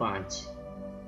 5,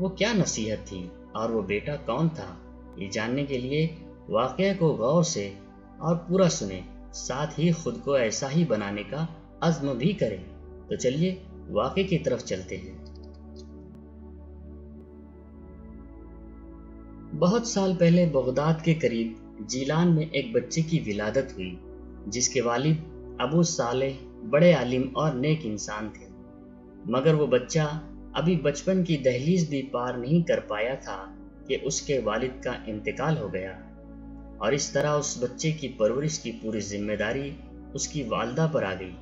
وہ کیا نصیحت تھی اور وہ بیٹا کون تھا، یہ جاننے کے لیے واقعہ کو غور سے اور پورا سنیں، ساتھ ہی خود کو ایسا ہی بنانے کا عزم بھی کریں۔ تو چلیے واقعے کی طرف چلتے ہیں۔ بہت سال پہلے بغداد کے قریب جیلان میں ایک بچے کی ولادت ہوئی، جس کے والد ابو صالح بڑے عالم اور نیک انسان تھے، مگر وہ بچہ ابھی بچپن کی دہلیز بھی پار نہیں کر پایا تھا کہ اس کے والد کا انتقال ہو گیا، اور اس طرح اس بچے کی پرورش کی پوری ذمہ داری اس کی والدہ پر آ گئی۔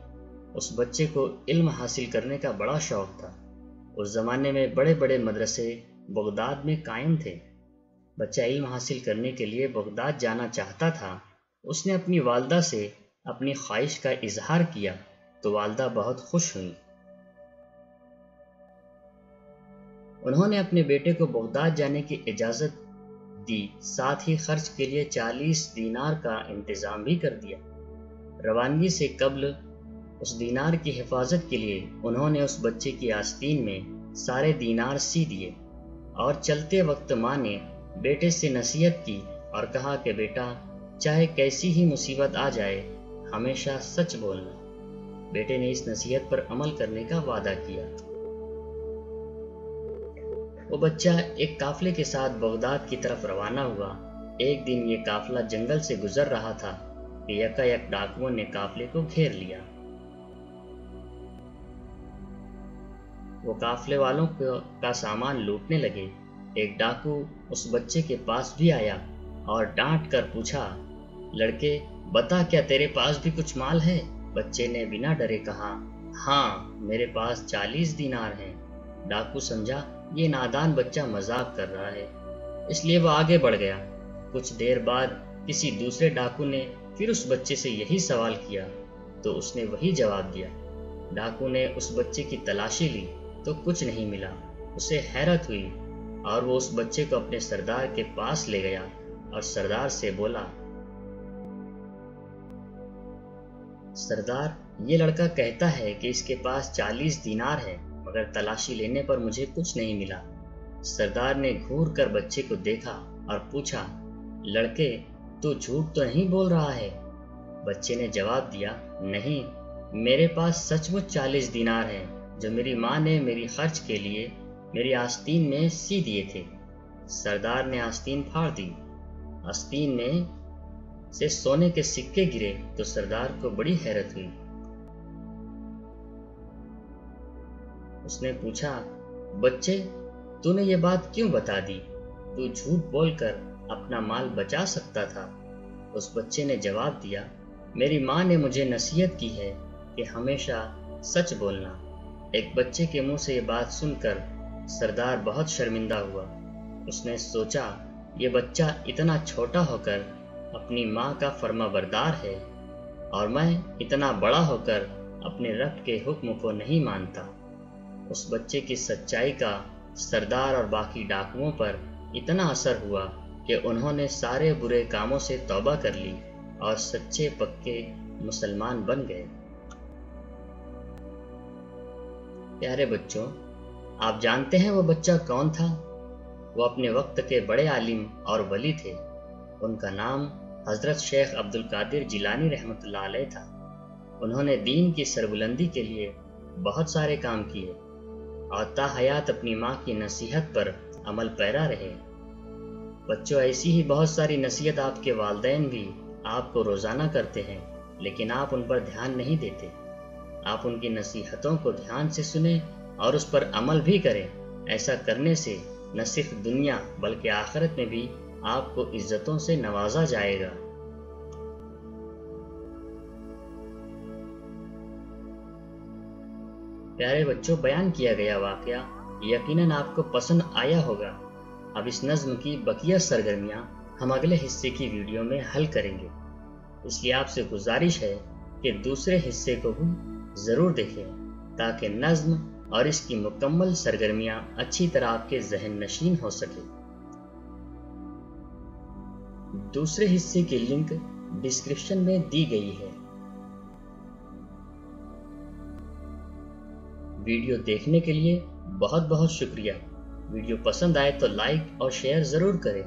اس بچے کو علم حاصل کرنے کا بڑا شوق تھا۔ اس زمانے میں بڑے بڑے مدرسے بغداد میں قائم تھے۔ بچہ علم حاصل کرنے کے لیے بغداد جانا چاہتا تھا۔ اس نے اپنی والدہ سے اپنی خواہش کا اظہار کیا تو والدہ بہت خوش ہوئی۔ انہوں نے اپنے بیٹے کو بغداد جانے کی اجازت دی، ساتھ ہی خرچ کے لیے 40 دینار کا انتظام بھی کر دیا۔ روانگی سے قبل اس دینار کی حفاظت کے لیے انہوں نے اس بچے کی آستین میں سارے دینار سی دیے، اور چلتے وقت ماں نے بیٹے سے نصیحت کی اور کہا کہ بیٹا، چاہے کیسی ہی مصیبت آ جائے، ہمیشہ سچ بولنا۔ بیٹے نے اس نصیحت پر عمل کرنے کا وعدہ کیا۔ وہ بچہ ایک قافلے کے ساتھ بغداد کی طرف روانہ ہوا۔ ایک دن یہ قافلہ جنگل سے گزر رہا تھا کہ یکایک ڈاکوؤں نے قافلے کو گھیر لیا۔ وہ قافلے والوں کا سامان لوٹنے لگے۔ ایک ڈاکو اس بچے کے پاس بھی آیا اور ڈانٹ کر پوچھا، لڑکے بتا، کیا تیرے پاس بھی کچھ مال ہے؟ بچے نے بنا ڈرے کہا، ہاں میرے پاس 40 دینار ہیں۔ ڈاکو سمجھا یہ نادان بچہ مذاق کر رہا ہے، اس لیے وہ آگے بڑھ گیا۔ کچھ دیر بعد کسی دوسرے ڈاکو نے پھر اس بچے سے یہی سوال کیا تو اس نے وہی جواب دیا۔ ڈاکو نے اس بچے کی تلاشی لی تو کچھ نہیں ملا۔ اسے حیرت ہوئی اور وہ اس بچے کو اپنے سردار کے پاس لے گیا اور سردار سے بولا، سردار، یہ لڑکا کہتا ہے کہ اس کے پاس 40 دینار ہے، مگر تلاشی لینے پر مجھے کچھ نہیں ملا۔ سردار نے گھور کر بچے کو دیکھا اور پوچھا، لڑکے تو جھوٹ تو نہیں بول رہا ہے؟ بچے نے جواب دیا، نہیں، میرے پاس سچ مچ 40 دینار ہیں جو میری ماں نے میری خرچ کے لیے میری آستین میں سی دیے تھے۔ سردار نے آستین پھاڑ دی۔ آستین میں سے سونے کے سکے گرے تو سردار کو بڑی حیرت ہوئی۔ اس نے پوچھا، بچے، تو نے یہ بات کیوں بتا دی؟ تو جھوٹ بول کر اپنا مال بچا سکتا تھا۔ اس بچے نے جواب دیا، میری ماں نے مجھے نصیحت کی ہے کہ ہمیشہ سچ بولنا۔ ایک بچے کے منہ سے یہ بات سن کر سردار بہت شرمندہ ہوا۔ اس نے سوچا، یہ بچہ اتنا چھوٹا ہو کر اپنی ماں کا فرما بردار ہے، اور میں اتنا بڑا ہو کر اپنے رب کے حکم کو نہیں مانتا۔ اس بچے کی سچائی کا سردار اور باقی ڈاکوؤں پر اتنا اثر ہوا کہ انہوں نے سارے برے کاموں سے توبہ کر لی اور سچے پکے مسلمان بن گئے۔ پیارے بچوں، آپ جانتے ہیں وہ بچہ کون تھا؟ وہ اپنے وقت کے بڑے عالم اور ولی تھے۔ ان کا نام حضرت شیخ عبد القادر جیلانی رحمۃ اللہ علیہ تھا۔ انہوں نے دین کی سربلندی کے لیے بہت سارے کام کیے اور تا حیات اپنی ماں کی نصیحت پر عمل پیرا رہے۔ بچوں، ایسی ہی بہت ساری نصیحت آپ کے والدین بھی آپ کو روزانہ کرتے ہیں، لیکن آپ ان پر دھیان نہیں دیتے۔ آپ ان کی نصیحتوں کو دھیان سے سنیں اور اس پر عمل بھی کریں۔ ایسا کرنے سے نہ صرف دنیا بلکہ آخرت میں بھی آپ کو عزتوں سے نوازا جائے گا۔ پیارے بچوں، بیان کیا گیا واقعہ یقیناً آپ کو پسند آیا ہوگا۔ اب اس نظم کی بقیہ سرگرمیاں ہم اگلے حصے کی ویڈیو میں حل کریں گے، اس لیے آپ سے گزارش ہے کہ دوسرے حصے کو بھی ضرور دیکھیں تاکہ نظم اور اس کی مکمل سرگرمیاں اچھی طرح آپ کے ذہن نشین ہو سکے۔ دوسرے حصے کی لنک ڈسکرپشن میں دی گئی ہے۔ ویڈیو دیکھنے کے لیے بہت بہت شکریہ۔ ویڈیو پسند آئے تو لائک اور شیئر ضرور کریں۔